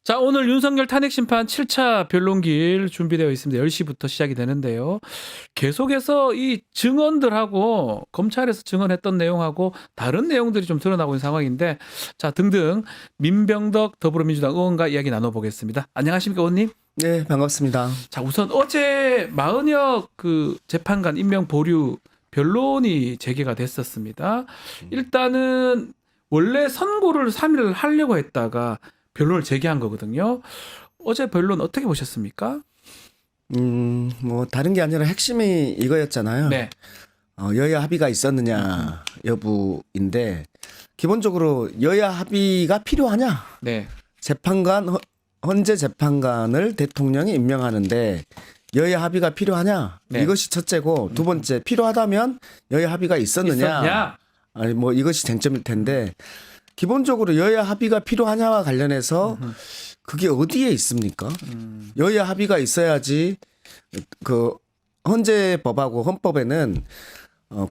자, 오늘 윤석열 탄핵 심판 7차 변론길 준비되어 있습니다. 10시부터 시작이 되는데요. 계속해서 이 증언들하고 검찰에서 증언했던 내용하고 다른 내용들이 좀 드러나고 있는 상황인데, 자, 등등 민병덕 더불어민주당 의원과 이야기 나눠보겠습니다. 안녕하십니까, 의원님? 네, 반갑습니다. 자, 우선 어제 마은혁 그 재판관 임명 보류 변론이 재개가 됐었습니다. 일단은 원래 선고를 3일 하려고 했다가 변론을 재개한 거거든요. 어제 변론 어떻게 보셨습니까? 뭐 다른 게 아니라 핵심이 이거였잖아요. 네. 여야 합의가 있었느냐 여부인데 기본적으로 여야 합의가 필요하냐? 네. 헌재 재판관을 대통령이 임명하는데 여야 합의가 필요하냐? 네. 이것이 첫째고 두 번째 필요하다면 여야 합의가 있었느냐? 아니 뭐 이것이 쟁점일 텐데 기본적으로 여야 합의가 필요하냐와 관련해서 그게 어디에 있습니까? 여야 합의가 있어야지. 그 헌재법하고 헌법에는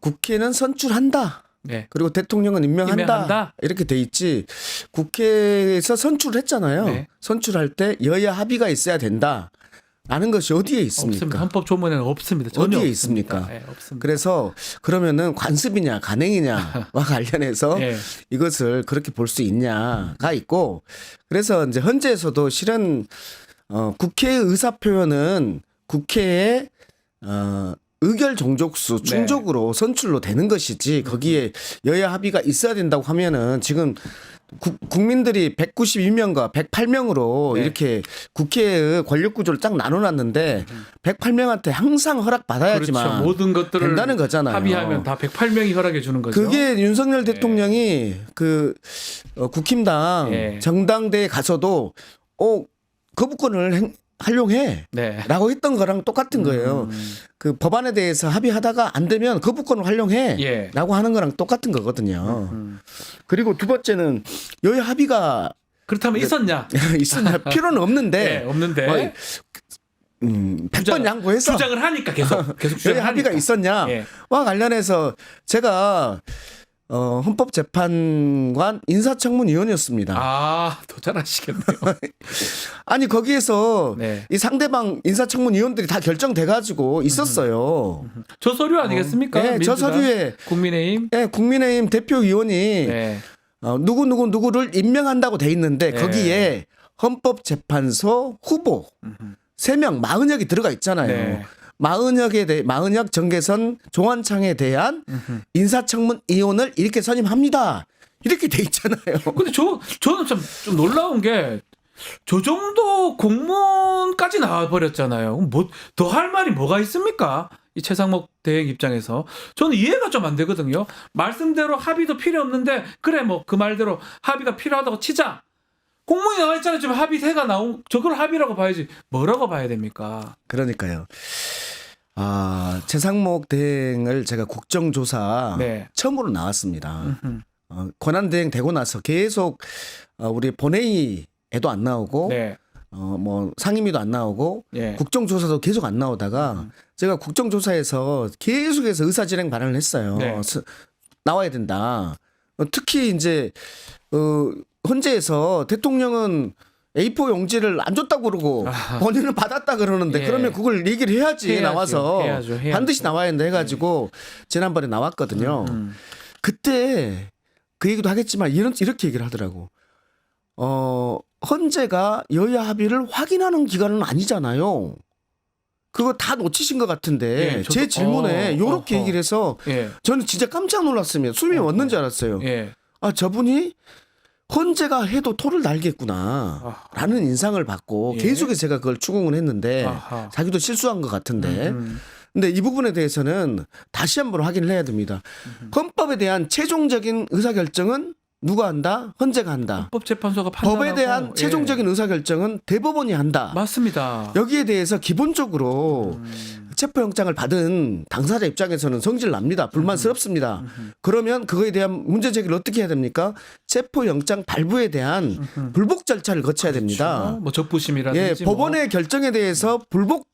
국회는 선출한다. 네. 그리고 대통령은 임명한다. 이렇게 돼 있지. 국회에서 선출을 했잖아요. 네. 선출할 때 여야 합의가 있어야 된다. 라는 것이 어디에 있습니까? 없습니다. 헌법 조문에는 없습니다. 전혀 어디에 없습니다. 있습니까? 네, 없습니다. 그래서 그러면은 관습이냐 간행이냐와 관련해서 네. 이것을 그렇게 볼 수 있냐가 있고, 그래서 이제 헌재에서도 실은 국회의 의사 표현은 국회의 의결 종족수 충족으로 선출로 되는 것이지 거기에 여야 합의가 있어야 된다고 하면은 지금 국민들이 192명과 108명으로 네. 이렇게 국회의 권력 구조를 딱 나눠놨는데 108명한테 항상 허락받아야지만 그렇죠. 모든 것들을 된다는 거잖아요. 합의하면 다 108명이 허락해 주는 거죠. 그게 윤석열 대통령이 그 국힘당 네. 정당대에 가서도 거부권을 활용해. 네. 라고 했던 거랑 똑같은 거예요. 그 법안에 대해서 합의하다가 안 되면 거부권을 활용해. 예. 라고 하는 거랑 똑같은 거거든요. 그리고 두 번째는 여야 합의가 그렇다면 있었냐? 있었냐 필요는 없는데. 네, 없는데. 뭐, 100번 양보해서 주장을 하니까 계속 주장을 여야 합의가 하니까. 있었냐와 예. 관련해서 제가 헌법재판관 인사청문위원이었습니다. 아, 더 잘하시겠네요. 아니 거기에서 네. 이 상대방 인사청문위원들이 다 결정돼가지고 있었어요. 저 서류 아니겠습니까? 네, 저 민주당, 서류에 국민의힘. 네, 국민의힘 대표위원이 네. 누구를 임명한다고 돼 있는데 네. 거기에 헌법재판소 후보 3명 40여 들어가 있잖아요. 네. 마은혁 정계선 조한창에 대한 인사청문위원을 이렇게 선임합니다. 이렇게 돼 있잖아요. 근데 저는 좀 놀라운 게 저 정도 공문까지 나와 버렸잖아요. 뭐 더 할 말이 뭐가 있습니까? 이 최상목 대행 입장에서 저는 이해가 좀 안 되거든요. 말씀대로 합의도 필요 없는데 그래 뭐 그 말대로 합의가 필요하다고 치자. 공문이 나와 있잖아요. 지금 합의세가 나온 저걸 합의라고 봐야지 뭐라고 봐야 됩니까? 그러니까요. 최상목 대행을 제가 국정조사 네. 처음으로 나왔습니다. 권한대행 되고 나서 계속 우리 본회의에도 안 나오고 네. 뭐 상임위도 안 나오고 예. 국정조사도 계속 안 나오다가 제가 국정조사에서 계속해서 의사진행 발언을 했어요. 네. 나와야 된다. 특히 이제 헌재에서 대통령은 A4 용지를 안 줬다고 그러고 본인은 받았다 그러는데 예. 그러면 그걸 얘기를 해야지. 나와서 해야죠. 반드시 나와야 된다 해가지고 지난번에 나왔거든요. 그때 그 얘기도 하겠지만 이렇게 얘기를 하더라고. 헌재가 여야 합의를 확인하는 기관은 아니잖아요. 그거 다 놓치신 것 같은데 예, 제 질문에 이렇게 얘기를 해서 예. 저는 진짜 깜짝 놀랐습니다. 숨이 멎는 줄 알았어요. 예. 저분이 헌재가 해도 토를 달겠구나 라는 인상을 받고 예. 계속해서 제가 그걸 추궁을 했는데 아하. 자기도 실수한 것 같은데 근데 이 부분에 대해서는 다시 한번 확인을 해야 됩니다. 헌법에 대한 최종적인 의사결정은 누가 한다? 헌재가 한다. 헌법재판소가 판단하고 법에 대한 최종적인 의사결정은 대법원이 한다. 맞습니다. 여기에 대해서 기본적으로 체포영장을 받은 당사자 입장에서는 성질 납니다. 불만스럽습니다. 그러면 그거에 대한 문제 제기를 어떻게 해야 됩니까? 체포영장 발부에 대한 불복 절차를 거쳐야 됩니다. 그렇죠. 뭐 적부심이라든지 법원의 결정에 대해서 불복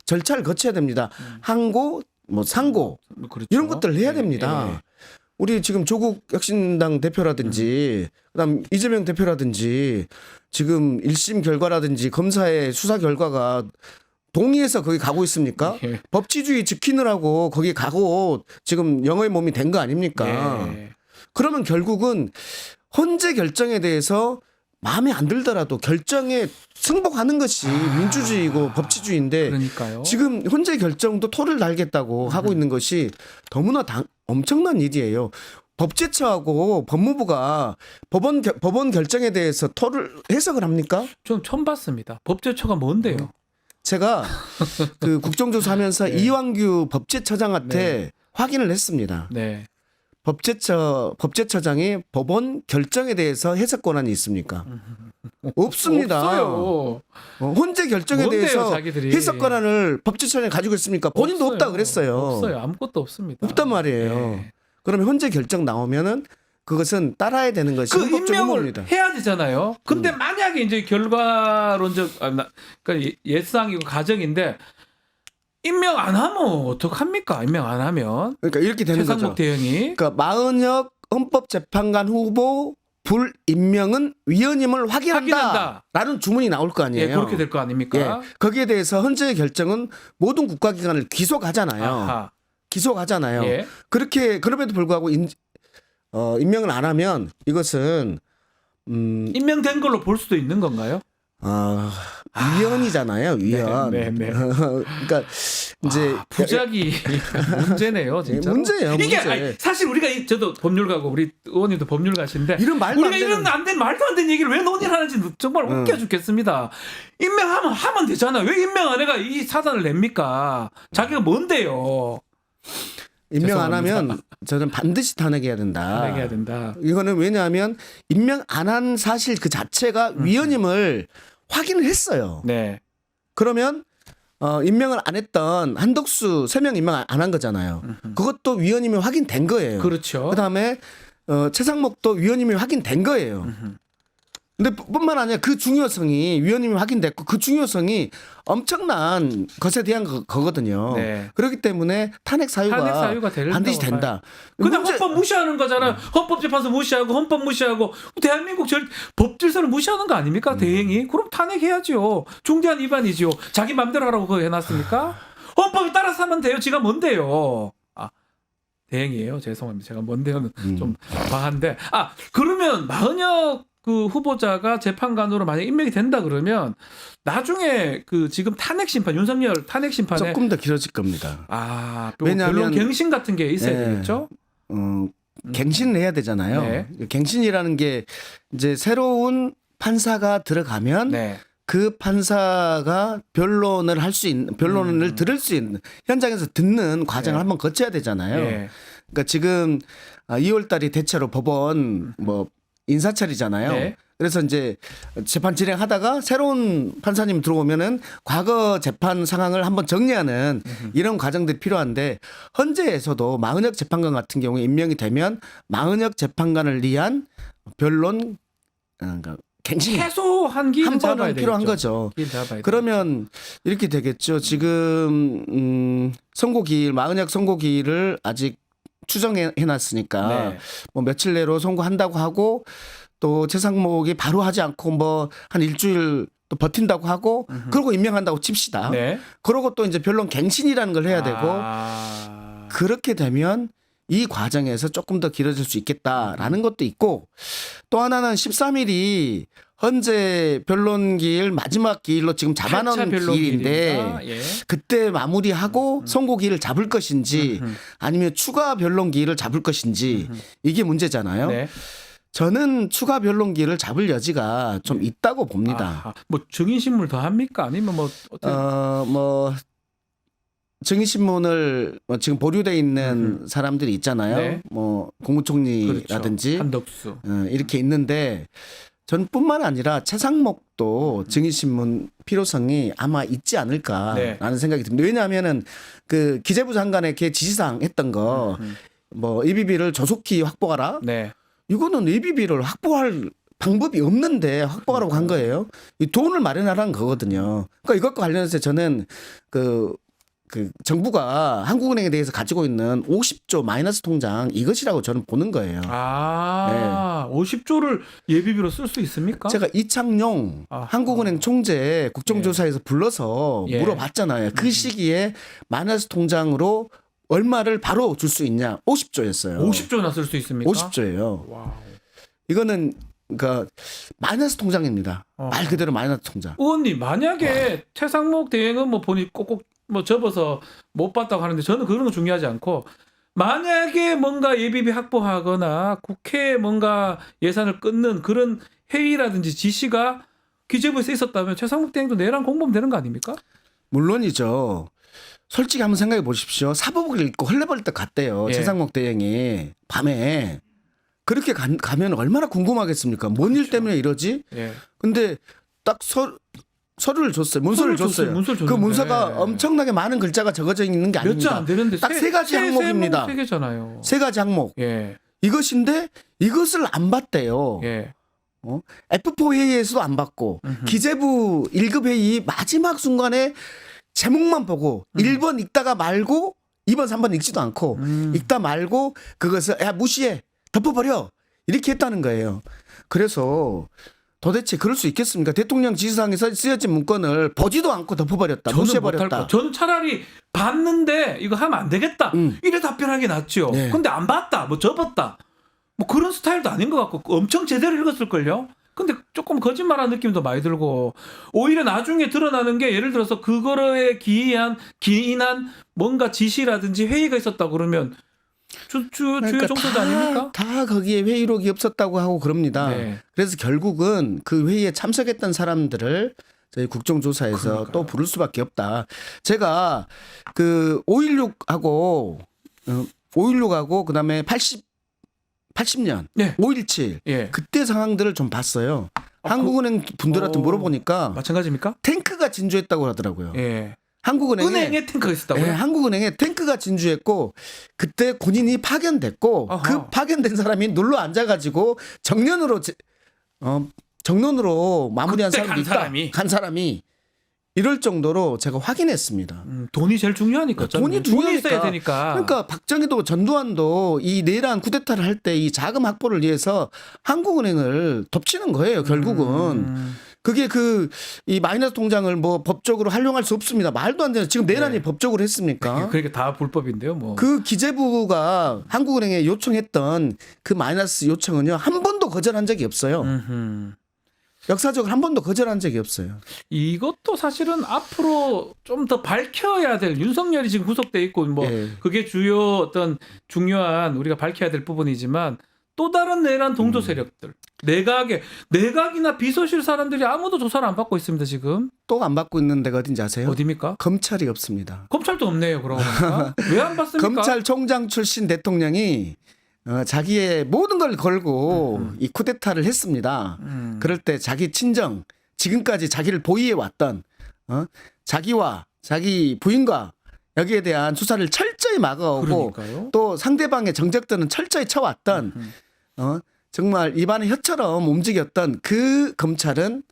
절차를 거쳐야 됩니다. 항고, 뭐 상고 그렇죠. 이런 것들을 해야 됩니다. 우리 지금 조국 혁신당 대표라든지 그다음 이재명 대표라든지 지금 1심 결과라든지 검사의 수사 결과가 동의해서 거기 가고 있습니까? 예. 법치주의 지키느라고 거기 가고 지금 영어의 몸이 된 거 아닙니까? 예. 그러면 결국은 헌재 결정에 대해서 마음에 안 들더라도 결정에 승복하는 것이 민주주의고 법치주의인데 그러니까요. 지금 헌재 결정도 토를 달겠다고 하고 있는 것이 너무나 엄청난 일이에요. 법제처하고 법무부가 법원 결정에 대해서 토를 해석을 합니까? 좀 처음 봤습니다. 법제처가 뭔데요? 제가 그 국정조사하면서 네. 이완규 법제처장한테 확인을 했습니다. 네. 법제처장이 법원 결정에 대해서 해석 권한이 있습니까? 없습니다. 없어요. 헌재 결정에 뭔데요, 대해서 자기들이. 해석 권한을 법제처장이 가지고 있습니까? 본인도 없어요. 없다 그랬어요. 없어요. 아무것도 없습니다. 없단 말이에요. 네. 그러면 헌재 결정 나오면은 그것은 따라야 되는 것이 그 헌법적 임명을 의무입니다. 해야 되잖아요. 근데 만약에 이제 결과론적 그러니까 예상이고 가정인데 임명 안 하면 어떡합니까? 임명 안 하면 그러니까 이렇게 되는 거죠. 최상목 대행이 그러니까 마은혁 헌법재판관 후보 불임명은 위헌임을 확인한다라는 주문이 나올 거 아니에요. 예, 그렇게 될 거 아닙니까? 예, 거기에 대해서 헌재 결정은 모든 국가기관을 기소하잖아요. 아하. 기소하잖아요. 예. 그렇게 그럼에도 불구하고 임명을 안 하면 이것은 임명된 걸로 볼 수도 있는 건가요? 위헌이잖아요. 위헌. 네, 네, 네. 그러니까 이제 부작이 문제네요, 진짜. 문제예요. 이게 문제. 아니, 사실 우리가 저도 법률가고 우리 의원님도 법률가신데 이런 말도 우리가 안 되는 이런 안 된 말도 안 되는 얘기를 왜 논의하는지 정말 웃겨 죽겠습니다. 하면 되잖아요. 왜 임명 안 해가 이 사단을 냅니까? 자기가 뭔데요? 임명 안 하면 저는 반드시 탄핵해야 된다. 탄핵해야 된다. 이거는 왜냐하면 임명 안 한 사실 그 자체가 위헌임을 확인을 했어요. 네. 그러면 임명을 안 했던 한덕수 3명 임명 안 한 거잖아요. 그것도 위헌임이 확인된 거예요. 그렇죠. 그다음에 최상목도 위헌임이 확인된 거예요. 근데 뿐만 아니라 그 중요성이 위헌임이 확인됐고 그 중요성이 엄청난 것에 대한 거거든요. 네. 그렇기 때문에 탄핵 사유가 된다고 반드시 된다. 봐요. 그냥 문제- 헌법 무시하는 거잖아요. 헌법재판소 무시하고 헌법 무시하고 대한민국 법질서를 무시하는 거 아닙니까? 대행이. 그럼 탄핵해야죠. 중대한 위반이죠. 자기 맘대로 하라고 그거 해놨습니까? 헌법에 따라서 하면 돼요. 지가 뭔데요. 대행이에요. 죄송합니다. 제가 뭔데요는 좀 과한데. 그러면 마은혁 그 후보자가 재판관으로 만약 임명이 된다 그러면 나중에 그 지금 탄핵 심판 윤석열 탄핵 심판에 조금 더 길어질 겁니다. 왜냐하면 갱신 같은 게 있어야 네. 되겠죠. 갱신을 해야 되잖아요. 네. 갱신이라는 게 이제 새로운 판사가 들어가면 네. 그 판사가 변론을 할 수 있는 변론을 들을 수 있는 현장에서 듣는 과정을 네. 한번 거쳐야 되잖아요. 네. 그러니까 지금 2월 달이 대체로 법원 인사철이잖아요. 네. 그래서 이제 재판 진행하다가 새로운 판사님 들어오면은 과거 재판 상황을 한번 정리하는 이런 과정들이 필요한데 헌재에서도 마은혁 재판관 같은 경우에 임명이 되면 마은혁 재판관을 위한 변론 그러니까 갱신 최소한 기는 한 잡아야 번은 되겠죠. 필요한 거죠. 길 잡아야 그러면 이렇게 되겠죠. 지금 선고기일 마은혁 선고기일을 아직 추정해 놨으니까 네. 며칠 내로 선고한다고 하고 또 최상목이 바로 하지 않고 한 일주일 또 버틴다고 하고 그러고 임명한다고 칩시다. 네. 그러고 또 이제 변론 갱신이라는 걸 해야 되고 아. 그렇게 되면 이 과정에서 조금 더 길어질 수 있겠다라는 것도 있고 또 하나는 13일이 헌재 변론 기일 마지막 기일로 지금 잡아놓은 8차 변론 기일인데 기일입니다. 예. 그때 마무리하고 선고 기일을 잡을 것인지 아니면 추가 변론 기일을 잡을 것인지 이게 문제잖아요. 네. 저는 추가 변론 기일을 잡을 여지가 좀 있다고 봅니다. 아하. 뭐 증인 신문 더 합니까? 아니면 뭐 어떻게 증인신문을 지금 보류돼 있는 사람들이 있잖아요. 네. 국무총리라든지 그렇죠. 한덕수. 이렇게 있는데 전뿐만 아니라 최상목도 증인신문 필요성이 아마 있지 않을까라는 네. 생각이 듭니다. 왜냐하면은 그 기재부 장관의 걔 지시사항 했던 거 ABB를 조속히 확보하라. 네. 이거는 ABB를 확보할 방법이 없는데 확보하라고 한 거예요. 이 돈을 마련하라는 거거든요. 그러니까 이것과 관련해서 저는 그 그 정부가 한국은행에 대해서 가지고 있는 50조 마이너스 통장 이것이라고 저는 보는 거예요. 50조를 예비비로 쓸 수 있습니까? 제가 이창용 한국은행 총재 국정조사에서 불러서 예. 물어봤잖아요. 그 시기에 마이너스 통장으로 얼마를 바로 줄 수 있냐? 50조였어요. 50조나 쓸 수 있습니까? 50조예요. 와우. 이거는 그러니까 마이너스 통장입니다. 말 그대로 마이너스 통장. 의원님 만약에 최상목 대행은 뭐 본인 꼭꼭 뭐 접어서 못 봤다고 하는데 저는 그런 거 중요하지 않고 만약에 뭔가 예비비 확보하거나 국회에 뭔가 예산을 끊는 그런 회의라든지 지시가 기재부에서 있었다면 최상목 대행도 내란 공범 되는 거 아닙니까? 물론이죠. 솔직히 한번 생각해 보십시오. 사복을 입고 헐레벌떡 갔대요. 예. 최상목 대행이 밤에. 그렇게 가면 얼마나 궁금하겠습니까? 뭔 일 때문에 이러지? 예. 근데 딱 서류를 줬어요. 문서를 줬어요. 문서를 그 줬는데. 문서가 엄청나게 많은 글자가 적어져 있는 게 몇 자 아닙니다. 안 되는데 딱 세 가지 항목입니다. 세 개잖아요. 세 가지 항목. 예. 이것인데 이것을 안 봤대요. 예. F4 회의에서도 안 봤고 음흠. 기재부 1급 회의 마지막 순간에 제목만 보고 1번 읽다가 말고 2번 3번 읽지도 않고 읽다 말고 그것을 야 무시해 덮어버려 이렇게 했다는 거예요. 그래서 도대체 그럴 수 있겠습니까? 대통령 지시사항에서 쓰여진 문건을 보지도 않고 덮어버렸다. 저는 못할 무시해버렸다. 거. 저는 차라리 봤는데 이거 하면 안 되겠다. 이래 답변하는 게 낫죠. 네. 근데 안 봤다. 뭐 접었다. 뭐 그런 스타일도 아닌 것 같고 엄청 제대로 읽었을걸요. 근데 조금 거짓말한 느낌도 많이 들고 오히려 나중에 드러나는 게 예를 들어서 그거에 기인한 뭔가 지시라든지 회의가 있었다 그러면 주요 정서자 아닙니까? 다 거기에 회의록이 없었다고 하고 그럽니다. 네. 그래서 그래서 결국은 그 회의에 참석했던 사람들을 저희 국정조사에서 그러니까요. 또 부를 수밖에 없다. 제가 그 5.16하고 그다음에 80년 네. 5.17 예. 그때 상황들을 좀 봤어요. 한국은행 분들한테 물어보니까 마찬가지입니까? 탱크가 진주했다고 하더라고요. 예. 한국은행에 은행에 탱크가 있었다고요? 네, 한국은행에 탱크가 진주했고 그때 군인이 파견됐고 아하. 그 파견된 사람이 눌러 앉아가지고 정론으로 마무리한 그때 사람도 간 있다. 사람이? 간 사람이 이럴 정도로 제가 확인했습니다. 돈이 제일 중요하니까. 돈이 돈이 있어야 중요하니까. 되니까. 그러니까 박정희도 전두환도 이 내란 쿠데타를 할 때 이 자금 확보를 위해서 한국은행을 덮치는 거예요. 결국은. 그게 이 마이너스 통장을 뭐 법적으로 활용할 수 없습니다. 말도 안 되는 지금 내란이 네. 법적으로 했습니까? 그러니까 다 불법인데요, 뭐. 그 기재부가 한국은행에 요청했던 그 마이너스 요청은요 한 번도 거절한 적이 없어요. 역사적으로 한 번도 거절한 적이 없어요. 이것도 사실은 앞으로 좀 더 밝혀야 될 윤석열이 지금 구속돼 있고 뭐 예. 그게 주요 어떤 중요한 우리가 밝혀야 될 부분이지만 또 다른 내란 동조 세력들 내각이나 비서실 사람들이 아무도 조사를 안 받고 있습니다 지금. 또 안 받고 있는 데가 어딘지 아세요? 어디입니까? 검찰이 없습니다. 검찰도 없네요. 그러고 보니까. 왜 안 받습니까? 검찰총장 출신 대통령이 자기의 모든 걸 걸고 이 쿠데타를 했습니다. 그럴 때 자기 친정 지금까지 자기를 보위해 왔던 자기와 자기 부인과 여기에 대한 수사를 철저히 막아오고 그러니까요. 또 상대방의 정적들은 철저히 쳐왔던 정말 입안의 혀처럼 움직였던 그 검찰은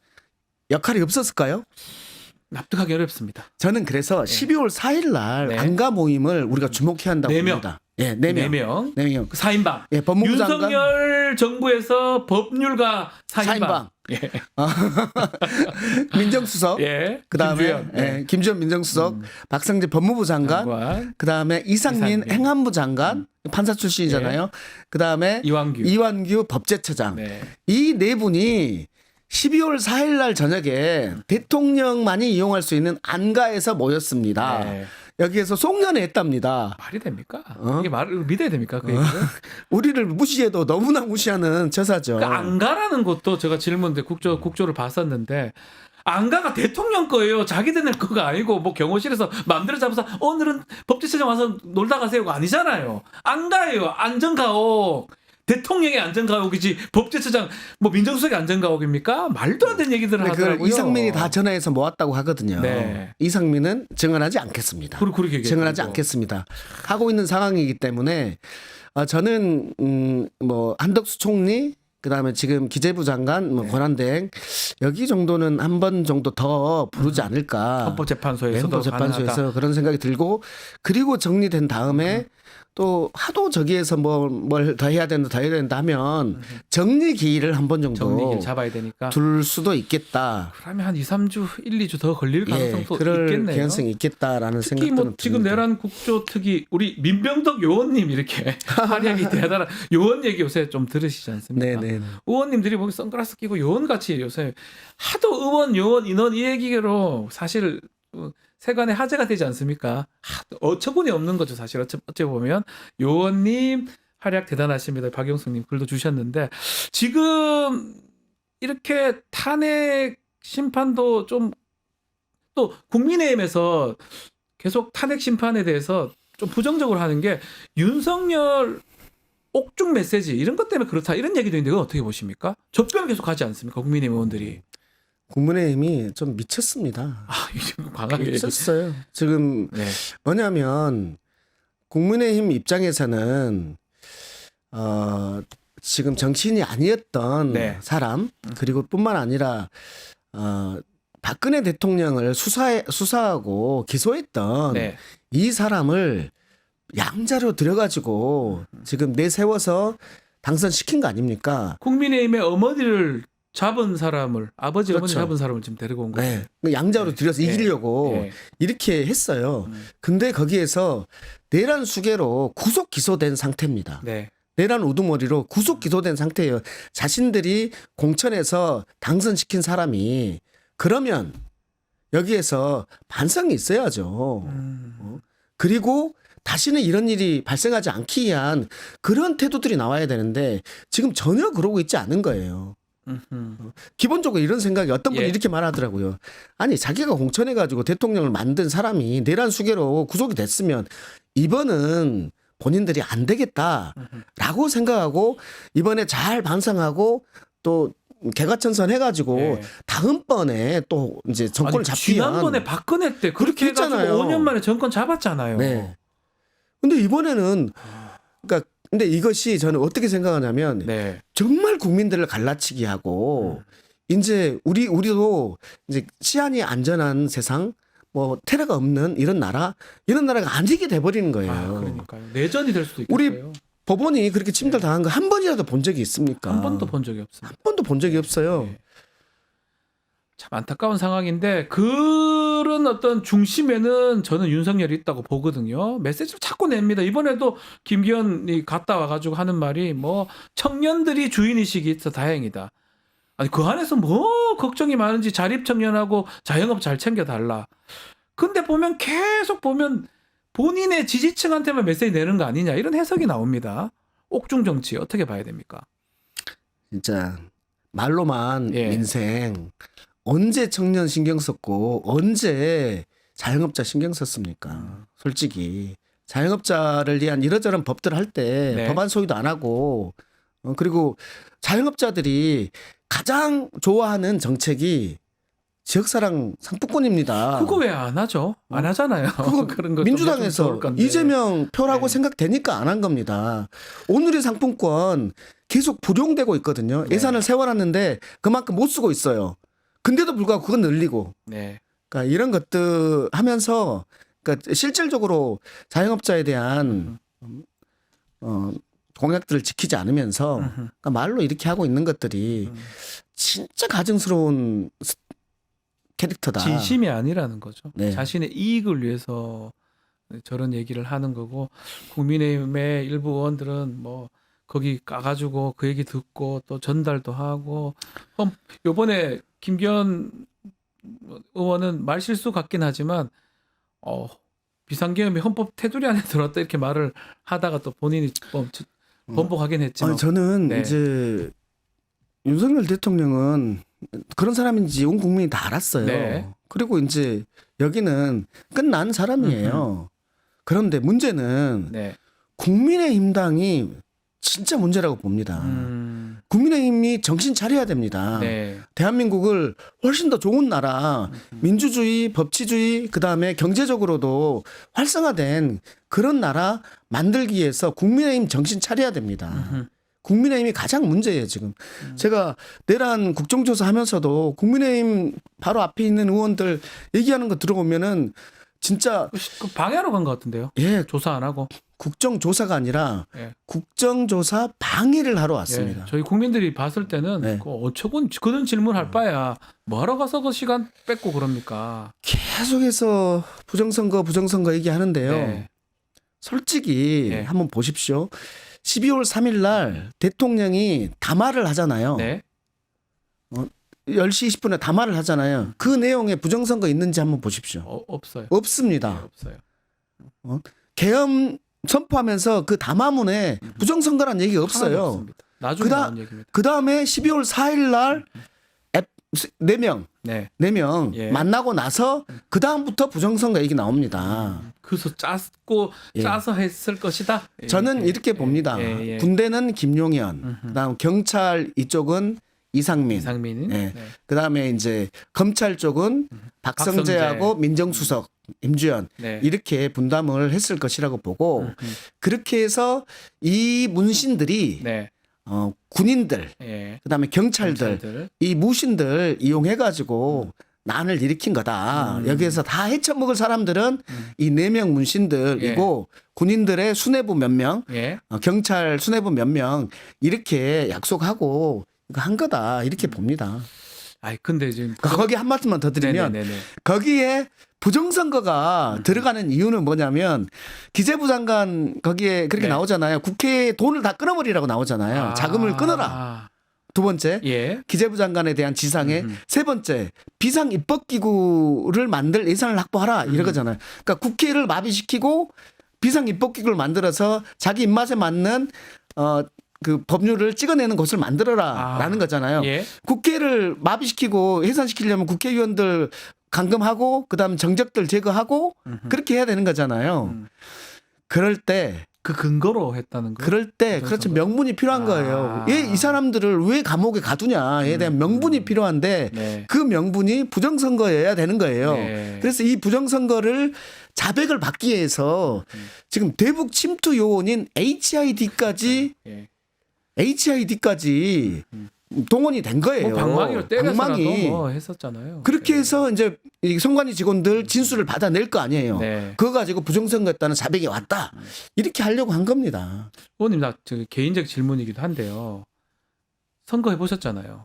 역할이 없었을까요? 납득하기 어렵습니다. 저는 그래서 12월 4일 날 네. 안가 모임을 우리가 주목해야 한다고 네 명. 봅니다. 예, 4명. 4명. 그 4인방. 예, 법무부 장관. 윤석열 정부에서 법률가 4인방. 예. 민정수석. 예. 그다음에 김주현. 네. 김주현 민정수석, 박상재 법무부 장관, 그다음에 이상민 행안부 장관, 판사 출신이잖아요. 그다음에 이완규 법제처장. 네. 이 네 분이 12월 4일 날 저녁에 대통령만이 이용할 수 있는 안가에서 모였습니다. 네. 여기에서 송년회 했답니다. 말이 됩니까? 이게 말을 믿어야 됩니까? 그 얘기를? 우리를 무시해도 너무나 무시하는 처사죠. 그러니까 안가라는 것도 제가 질문데 국조를 봤었는데 안가가 대통령 거예요. 자기들 거가 아니고 뭐 경호실에서 마음대로 잡아서 오늘은 법제처장 와서 놀다 가세요가 아니잖아요. 안가예요. 안전가옥. 대통령의 안전가옥이지 법제처장 뭐 민정수석의 안전가옥입니까? 말도 안 되는 얘기들을 그걸 하더라고요. 이상민이 다 전화해서 모았다고 하거든요. 네. 이상민은 증언하지 않겠습니다. 그렇게 증언하지 않겠습니다. 하고 있는 상황이기 때문에 저는 뭐 한덕수 총리 그다음에 지금 기재부 장관 뭐 권한대행 여기 정도는 한 번 정도 더 부르지 않을까. 헌법재판소에서도 헌법재판소에서 가능하다. 그런 생각이 들고 그리고 정리된 다음에 또 하도 저기에서 뭘 더 해야 된다 더 해야 된다 하면 정리 기일을 한 번 정도 정리기를 잡아야 되니까. 둘 수도 있겠다. 그러면 한 2, 3주, 1, 2주 더 걸릴 가능성도 그럴 있겠네요. 가능성이 있겠다라는 특히 생각도 뭐 지금 내란 국조특위 우리 민병덕 요원님 이렇게 활약이 대단한 요원 얘기 요새 좀 들으시지 않습니까? 네네. 의원님들이 보기 선글라스 끼고 요원같이 요새 하도 의원 요원 인원 이 얘기로 사실 세간에 화제가 되지 않습니까? 어처구니 없는 거죠 사실 어찌 보면. 요원님 활약 대단하십니다. 박영숙님 글도 주셨는데 지금 이렇게 탄핵 심판도 좀 또 국민의힘에서 계속 탄핵 심판에 대해서 좀 부정적으로 하는 게 윤석열 옥중 메시지 이런 것 때문에 그렇다 이런 얘기도 있는데 그건 어떻게 보십니까? 접견을 계속 하지 않습니까? 국민의힘 의원들이. 국민의힘이 좀 미쳤습니다. 이좀 강하게 미쳤어요. 지금 네. 뭐냐면 국민의힘 입장에서는 지금 정치인이 아니었던 네. 사람 그리고 뿐만 아니라 박근혜 대통령을 수사하고 기소했던 네. 이 사람을 양자로 들여가지고 지금 내세워서 당선시킨 거 아닙니까? 국민의힘의 어머니를 잡은 사람을 아버지 어머니 그렇죠. 잡은 사람을 지금 데리고 온 거예요. 네. 양자로 들여서 네. 이기려고 네. 이렇게 했어요. 근데 거기에서 내란 수괴로 구속 기소된 상태입니다. 네. 내란 우두머리로 구속 기소된 상태예요. 자신들이 공천에서 당선시킨 사람이 그러면 여기에서 반성이 있어야죠. 그리고 다시는 이런 일이 발생하지 않기 위한 그런 태도들이 나와야 되는데 지금 전혀 그러고 있지 않은 거예요. 기본적으로 이런 생각이 어떤 분이 예. 이렇게 말하더라고요. 아니 자기가 공천해가지고 대통령을 만든 사람이 내란 수괴로 구속이 됐으면 이번은 본인들이 안 되겠다라고 생각하고 이번에 잘 반성하고 또 개과천선 해가지고 예. 다음번에 또 이제 정권을 잡기 위한 지난번에 박근혜 때 그렇게 그렇게 해가지고 했잖아요. 5년 만에 정권 잡았잖아요. 네. 근데 이번에는 그러니까 근데 이것이 저는 어떻게 생각하냐면 네. 정말 국민들을 갈라치기 하고 이제 우리도 이제 치안이 안전한 세상 뭐 테러가 없는 이런 나라가 아니게 돼 버리는 거예요. 그러니까요. 내전이 될 수도 우리 있겠어요. 법원이 그렇게 침탈 당한 거 한 번이라도 본 적이 있습니까? 한 번도 본 적이 없습니다. 한 번도 본 적이 없어요. 네. 참 안타까운 상황인데 그런 어떤 중심에는 저는 윤석열이 있다고 보거든요. 메시지를 자꾸 냅니다. 이번에도 김기현이 갔다 와가지고 하는 말이 뭐 청년들이 주인의식이 있어 다행이다. 아니 그 안에서 뭐 걱정이 많은지 자립청년하고 자영업 잘 챙겨달라. 근데 보면 계속 보면 본인의 지지층한테만 메시지 내는 거 아니냐 이런 해석이 나옵니다. 옥중 정치 어떻게 봐야 됩니까? 진짜 말로만 예. 민생 언제 청년 신경 썼고 언제 자영업자 신경 썼습니까? 솔직히 자영업자를 위한 이러저런 법들 할 때 네. 법안 소위도 안 하고 그리고 자영업자들이 가장 좋아하는 정책이 지역사랑 상품권입니다. 그거 왜 안 하죠? 안 하잖아요. 그거 그런 거 민주당에서 이재명 표라고 네. 생각되니까 안 한 겁니다. 오늘의 상품권 계속 불용되고 있거든요. 네. 예산을 세워놨는데 그만큼 못 쓰고 있어요. 근데도 불구하고 그건 늘리고. 네. 그러니까 이런 것들 하면서 그러니까 실질적으로 자영업자에 대한 공약들을 지키지 않으면서 그러니까 말로 이렇게 하고 있는 것들이 진짜 가증스러운 캐릭터다. 진심이 아니라는 거죠. 네. 자신의 이익을 위해서 저런 얘기를 하는 거고 국민의힘의 일부 의원들은 뭐 거기 가가지고 그 얘기 듣고 또 전달도 하고 요번에 김기현 의원은 말 실수 같긴 하지만 비상계엄이 헌법 테두리 안에 들어왔다 이렇게 말을 하다가 또 본인이 번복하긴 했지만 아니, 저는 네. 이제 윤석열 대통령은 그런 사람인지 온 국민이 다 알았어요. 네. 그리고 이제 여기는 끝난 사람이에요. 그런데 문제는 네. 국민의힘당이 진짜 문제라고 봅니다. 국민의힘이 정신 차려야 됩니다. 네. 대한민국을 훨씬 더 좋은 나라, 민주주의, 법치주의, 그다음에 경제적으로도 활성화된 그런 나라 만들기 위해서 국민의힘 정신 차려야 됩니다. 국민의힘이 가장 문제예요 지금. 제가 내란 국정조사 하면서도 국민의힘 바로 앞에 있는 의원들 얘기하는 거 들어보면은 진짜 그 방해하러 간 것 같은데요. 예 조사 안 하고. 국정조사가 아니라 예. 국정조사 방해를 하러 왔습니다. 예. 저희 국민들이 봤을 때는 네. 그 어처군 그런 질문할 바야 뭐하러 가서 그 시간 뺏고 그럽니까? 계속해서 부정선거 얘기하는데요. 네. 솔직히 네. 한번 보십시오. 12월 3일 날 대통령이 담화를 하잖아요. 네. 10시 20분에 담화를 하잖아요. 그 내용에 부정선거 있는지 한번 보십시오. 없어요. 네, 없습니다. 없어요. 계엄 선포하면서 그 담화문에 부정선거란 얘기가 하나도 없어요. 없습니다. 나중에 나온 얘기입니다. 그 다음에 12월 4일 날 4명 네. 4명 예. 만나고 나서 그 다음부터 부정선거 얘기 나옵니다. 그래서 예. 짜서 했을 것이다. 저는 예. 이렇게 봅니다. 예. 군대는 김용현, 그다음 경찰 이쪽은 이상민, 이상민. 네. 그다음에 이제 검찰 쪽은 박성재하고 민정수석 임주연 네. 이렇게 분담을 했을 것이라고 보고 그렇게 해서 이 문신들이 네. 군인들 예. 그다음에 경찰들 이 무신들 이용해 가지고 난을 일으킨 거다. 여기에서 다 헤쳐먹을 사람들은 이 4명 문신들이고 군인들의 수뇌부 몇 명, 예. 경찰 수뇌부 몇 명 이렇게 약속하고 이거 한 거다 이렇게 봅니다. 아이 근데 지금 거기 한 말씀만 더 드리면 네네네네. 거기에 부정선거가 들어가는 이유는 뭐냐면 기재부 장관 거기에 그렇게 네. 나오잖아요. 국회에 돈을 다 끊어버리라고 나오잖아요. 자금을 끊어라. 두 번째 예. 기재부 장관에 대한 지상에 세 번째 비상 입법기구를 만들 예산을 확보하라 이러거잖아요. 그러니까 국회를 마비시키고 비상 입법기구를 만들어서 자기 입맛에 맞는 그 법률을 찍어내는 곳을 만들어라라는 거잖아요. 예. 국회를 마비시키고 해산시키려면 국회의원들 감금하고 그다음 정적들 제거하고 그렇게 해야 되는 거잖아요. 그럴 때 그 근거로 했다는 거. 그럴 때 그렇죠 명분이 필요한 거예요. 왜 이 사람들을 왜 감옥에 가두냐에 대한 명분이 필요한데 네. 그 명분이 부정선거여야 되는 거예요. 네. 그래서 이 부정선거를 자백을 받기 위해서 지금 대북 침투 요원인 HID까지 동원이 된 거예요. 뭐 방망이로 때려서라도 방망이. 뭐 했었잖아요. 그렇게 네. 해서 이제 이 선관위 직원들 진술을 받아낼 거 아니에요. 네. 그거 가지고 부정선거였다는 자백이 왔다. 이렇게 하려고 한 겁니다. 의원님 나 개인적 질문이기도 한데요. 선거 해보셨잖아요.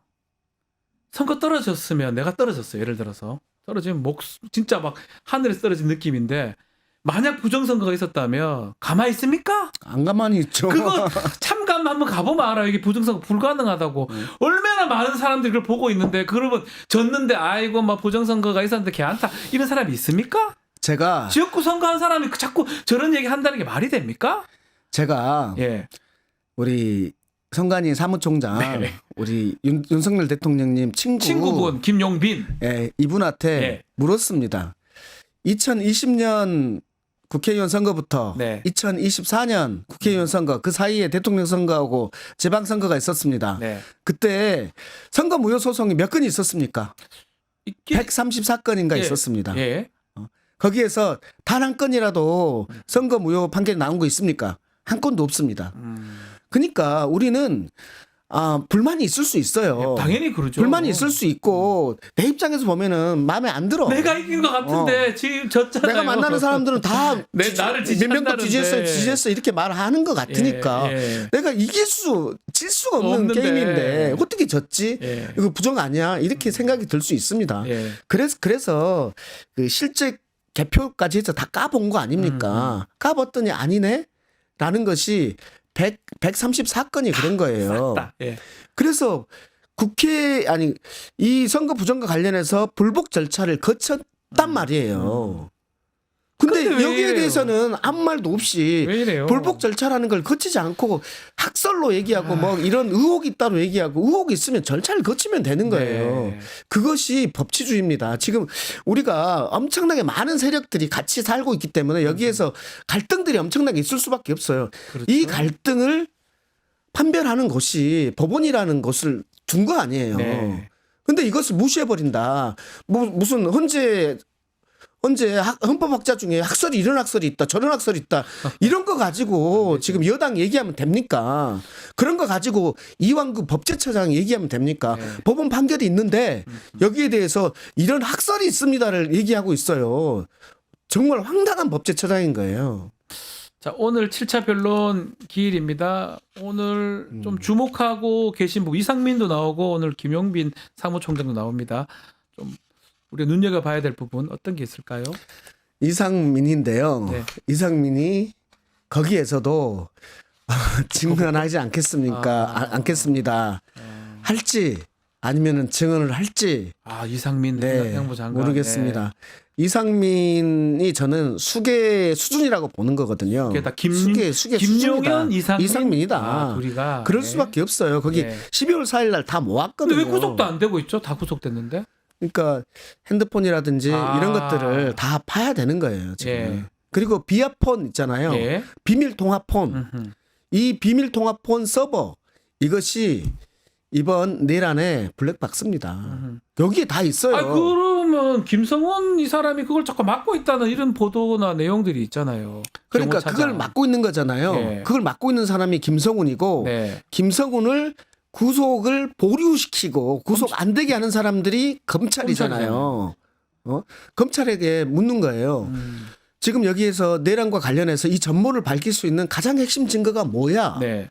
선거 떨어졌으면 내가 떨어졌어요. 예를 들어서 떨어지면 진짜 막 하늘에서 떨어진 느낌인데 만약 부정선거가 있었다면 가만히 있습니까? 안 가만히 있죠. 그거 참관 한번 가보면 알아요. 이게 부정선거 불가능하다고. 얼마나 많은 사람들이 그걸 보고 있는데 그러면 졌는데 아이고 막 부정선거가 있었는데 걔안타 이런 사람이 있습니까? 제가 지역구 선거한 사람이 자꾸 저런 얘기 한다는 게 말이 됩니까? 예. 우리 선관위 사무총장 네. 우리 윤석열 대통령님 친구분 김용빈 이분한테 예. 물었습니다. 2020년 국회의원 선거부터 2024년 국회의원 선거 그 사이에 대통령 선거하고 지방선거가 있었습니다. 그때 선거 무효 소송이 몇 건이 있었습니까? 134건인가 있었습니다. 거기에서 단 한 건이라도 선거 무효 판결이 나온 거 있습니까? 한 건도 없습니다. 그러니까 우리는 불만이 있을 수 있어요. 당연히 그러죠. 불만이 있을 수 있고 내 입장에서 보면은 마음에 안 들어. 내가 이긴 것 같은데 지금 졌잖아요. 내가 만나는 사람들은 다 나를 몇 명도 지지했어 이렇게 말하는 것 같으니까 내가 질 수가 없는 게임인데 어떻게 졌지? 이거 부정 아니야? 이렇게 생각이 들 수 있습니다. 그래서 그 실제 개표까지 해서 다 까본 거 아닙니까? 까봤더니 아니네? 라는 것이 134건이 그런 거예요. 그래서 이 선거 부정과 관련해서 불복 절차를 거쳤단 말이에요. 근데 여기에 이래요? 대해서는 아무 말도 없이 왜 이래요? 불복 절차라는 걸 거치지 않고 학설로 얘기하고 뭐 이런 의혹이 따로 얘기하고 의혹이 있으면 절차를 거치면 되는 거예요. 그것이 법치주의입니다. 지금 우리가 엄청나게 많은 세력들이 같이 살고 있기 때문에 여기에서 갈등들이 엄청나게 있을 수밖에 없어요. 그렇죠. 이 갈등을 판별하는 것이 법원이라는 것을 둔 거 아니에요. 근데 이것을 무시해버린다. 무슨 헌재 언제 헌법학자 중에 학설이 이런 학설이 있다 저런 학설이 있다 이런 거 가지고 지금 여당 얘기하면 됩니까? 그런 거 가지고 이완구 법제처장 얘기하면 됩니까? 네. 법원 판결이 있는데 여기에 대해서 이런 학설이 있습니다를 얘기하고 있어요. 정말 황당한 법제처장인 거예요. 자, 오늘 7차 변론 기일입니다. 오늘 좀 주목하고 계신 분 이상민도 나오고 오늘 김용빈 사무총장도 나옵니다. 좀 우리가 눈여겨봐야 될 부분 어떤 게 있을까요? 이상민인데요. 네. 이상민이 거기에서도 증언하지 않겠습니까? 않겠습니다. 할지 아니면은 증언을 할지 아, 이상민 네, 행안부 장관 모르겠습니다. 이상민이 저는 수계 수준이라고 보는 거거든요. 그게 다 수계 김용현, 수준이다. 이상민이다. 아, 둘이가 그럴 네. 수밖에 없어요. 거기 네. 12월 4일 날 다 모았거든요. 근데 왜 구속도 안 되고 있죠? 다 구속됐는데. 그러니까 핸드폰이라든지 아. 이런 것들을 다 파야 되는 거예요. 지금. 예. 그리고 비아폰 있잖아요. 예. 비밀 통화폰. 음흠. 이 비밀 통화폰 서버 이것이 이번 내란의 블랙박스입니다. 여기에 다 있어요. 아, 그러면 김성원 이 사람이 그걸 자꾸 막고 있다는 이런 보도나 내용들이 있잖아요. 그러니까 경호차장. 그걸 막고 있는 거잖아요. 네. 그걸 막고 있는 사람이 김성훈이고 네. 김성훈을 구속을 보류시키고 구속 안 되게 하는 사람들이 검찰이잖아요. 검찰에게 묻는 거예요. 지금 여기에서 내란과 관련해서 이 전모를 밝힐 수 있는 가장 핵심 증거가 뭐야? 네.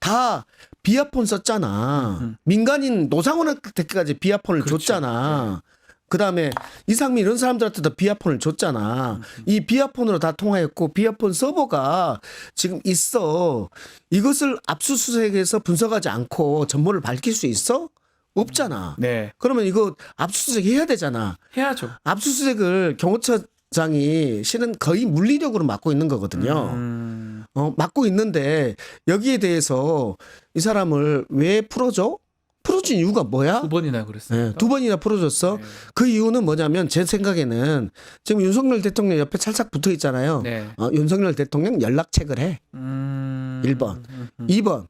다 비아폰 썼잖아. 민간인 노상원한테까지 비아폰을 그렇죠. 줬잖아. 그다음에 이상민 이런 사람들한테도 비아폰을 줬잖아. 이 비아폰으로 다 통화했고 비아폰 서버가 지금 있어. 이것을 압수수색해서 분석하지 않고 전모를 밝힐 수 있어? 없잖아. 네. 그러면 이거 압수수색 해야 되잖아. 해야죠. 압수수색을 경호처장이 실은 거의 물리력으로 맡고 있는 거거든요. 맡고 있는데 여기에 대해서 이 사람을 왜 풀어줘? 풀어준 이유가 뭐야? 2번이나 그랬어요. 네, 2번이나 풀어줬어. 네. 그 이유는 뭐냐면 제 생각에는 지금 윤석열 대통령 옆에 찰싹 붙어 있잖아요. 네. 윤석열 대통령 연락책을 해. 1번. 2번.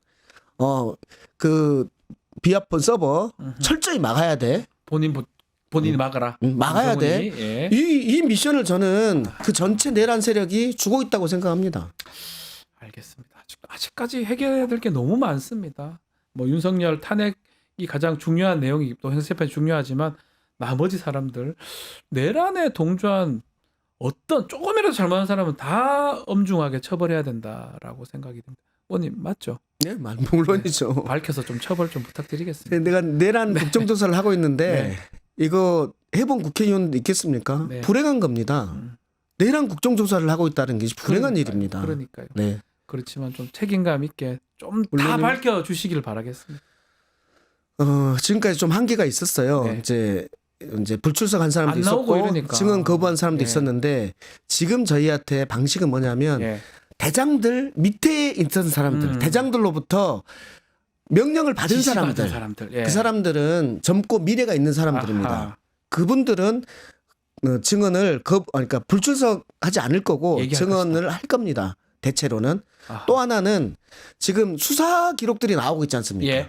그 비아폰 서버 철저히 막아야 돼. 본인이 막아라. 막아야 돼. 김성훈이. 예. 이 미션을 저는 그 전체 내란 세력이 주고 있다고 생각합니다. 알겠습니다. 아직까지 해결해야 될 게 너무 많습니다. 뭐 윤석열 탄핵이 가장 중요한 내용이 또 행세판이 중요하지만 나머지 사람들 내란에 동조한 어떤 조금이라도 잘못한 사람은 다 엄중하게 처벌해야 된다라고 생각이 듭니다. 의원님 맞죠? 네, 물론이죠. 밝혀서 좀 처벌 좀 부탁드리겠습니다. 내가 내란 국정조사를 하고 있는데 이거 해본 국회의원 있겠습니까? 네. 불행한 겁니다. 내란 국정조사를 하고 있다는 게 불행한 일입니다. 그러니까요. 네. 그렇지만 좀 책임감 있게 좀 다 물론은- 밝혀주시길 바라겠습니다. 지금까지 좀 한계가 있었어요. 네. 이제 불출석한 사람도 안 나오고 있었고 이러니까. 증언 거부한 사람도 네. 있었는데 지금 저희한테 방식은 뭐냐면 예. 대장들 밑에 있던 사람들, 대장들로부터 명령을 받은 지시받은 사람들, 예. 그 사람들은 젊고 미래가 있는 사람들입니다. 아하. 그분들은 증언을 그러니까 불출석하지 않을 거고 얘기할 증언을 할 겁니다. 대체로는. 아하. 또 하나는 지금 수사 기록들이 나오고 있지 않습니까? 예.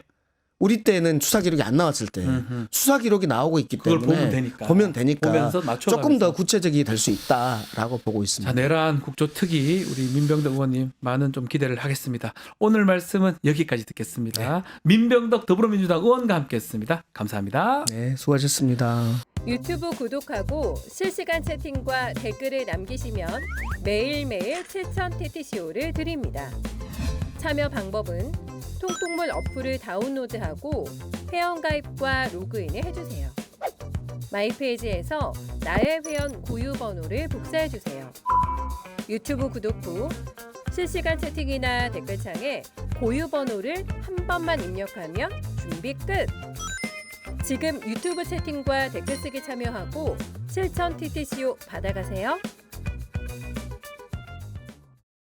우리 때는 수사 기록이 안 나왔을 때 수사 기록이 나오고 있기 그걸 때문에 보면 되니까. 보면서 맞춰가면서. 조금 더 구체적이 될 수 있다라고 보고 있습니다. 자, 내란 국조특위 우리 민병덕 의원님 많은 좀 기대를 하겠습니다. 오늘 말씀은 여기까지 듣겠습니다. 민병덕 더불어민주당 의원과 함께했습니다. 감사합니다. 네, 수고하셨습니다. 유튜브 구독하고 실시간 채팅과 댓글을 남기시면 매일매일 7,000TTCO를 드립니다. 참여 방법은 통통물 어플을 다운로드하고 회원가입과 로그인을 해주세요. 마이페이지에서 나의 회원 고유 번호를 복사해주세요. 유튜브 구독 후 실시간 채팅이나 댓글창에 고유 번호를 한 번만 입력하면 준비 끝! 지금 유튜브 채팅과 댓글 쓰기 참여하고 7,000TTCO 받아가세요.